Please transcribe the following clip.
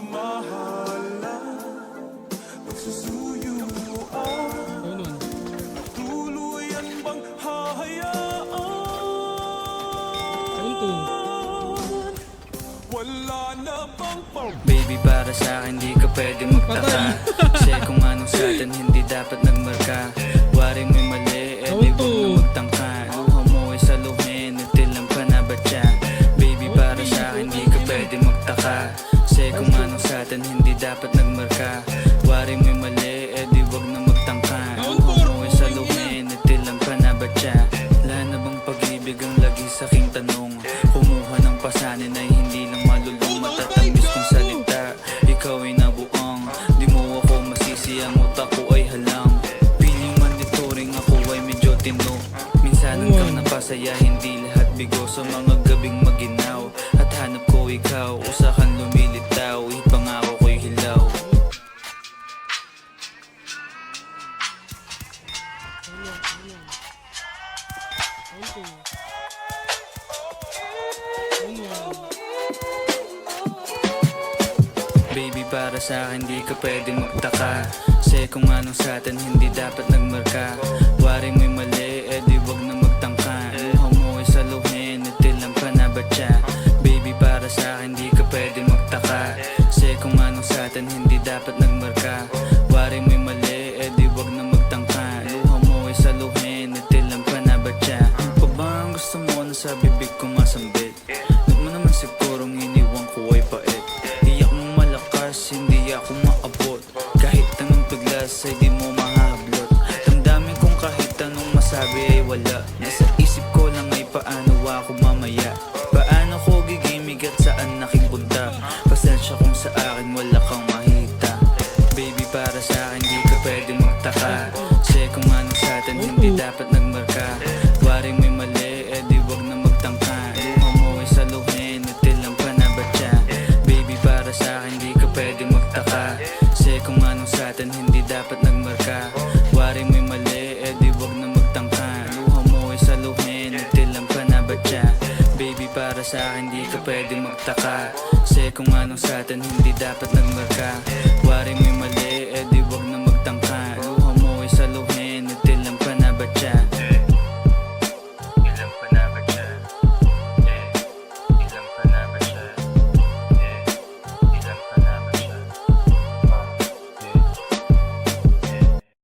pagmamahalan, pagsusuyuan, tuluyan bang hahayaan? Wala na bang Baby, para sa akin di ka pwede magtaka. Kasi kung anong sa atin hindi dapat nagmarka. Waring may mali, di wag na magtangka. Luha mo ay saluhin, natilang pa na ba siya? Baby, para sa akin di ka pwede magtaka. Kasi kung anong sa atin hindi dapat nagmarka. Waring may mali, di wag na magtangka. Luha mo ay saluhin, natilang pa na ba siya? Wala na bang pag-ibig ang lagi sa aking tanong? Kumuha ng pasanin ay hindi lang malulong. Matatamis kong salita, ikaw ay nabuang. Di mo ako masisi, ang utak ko ay halang. Piling manditoring, ako ay medyo tino. Minsan kang napasaya, hindi lahat bigo. Sa mga gabing maginaw at hanap ko ikaw, usakan lumilitaw, ipangako ko'y hilaw. Baby, para sa akin di ka pwedeng magtaka. Kasi kung anong sa atin hindi dapat nagmarka. Waring may mali, di wag na magtangka. Luha mo ay saluhin, natilang pa na ba siya? Baby, para sa akin di ka pwedeng magtaka. Kasi kung anong sa atin hindi dapat nagmarka. Waring may mali, di wag na magtangka. Luha mo ay saluhin, natilang pa na ba siya? Pa ba ang gusto mo na sa bibig ko masambit? Huwag mo naman sigurong iniwan ko ay pait. Iyak mo malakas, hindi ako maabot. Kahit anong piglas ay di mo mahahablot. Damdamin kong kahit anong masabi ay wala. Nasa isip ko lang ay paano ako mamaya. Paano ko gigimig at saan aking punta. Pasensya kung sa akin wala kang mahita. Baby, para sa akin di ka pwede magtaka. Kasi kung ano sa atin hindi dapat nagmarka. Waring may mali, di wag na magtangka. Luha mo ay saluhin, natilang pa na ba siya? Baby, para sa akin di ka pwede magtaka. Kasi kung anong sa atin hindi dapat nagmarka. Waring may mali, di wag na magtangka. Luha mo ay saluhin, natilang pa na ba siya? Baby, para sa akin di ka pwede magtaka. Kasi kung anong sa atin hindi dapat nagmarka. Waring may mali,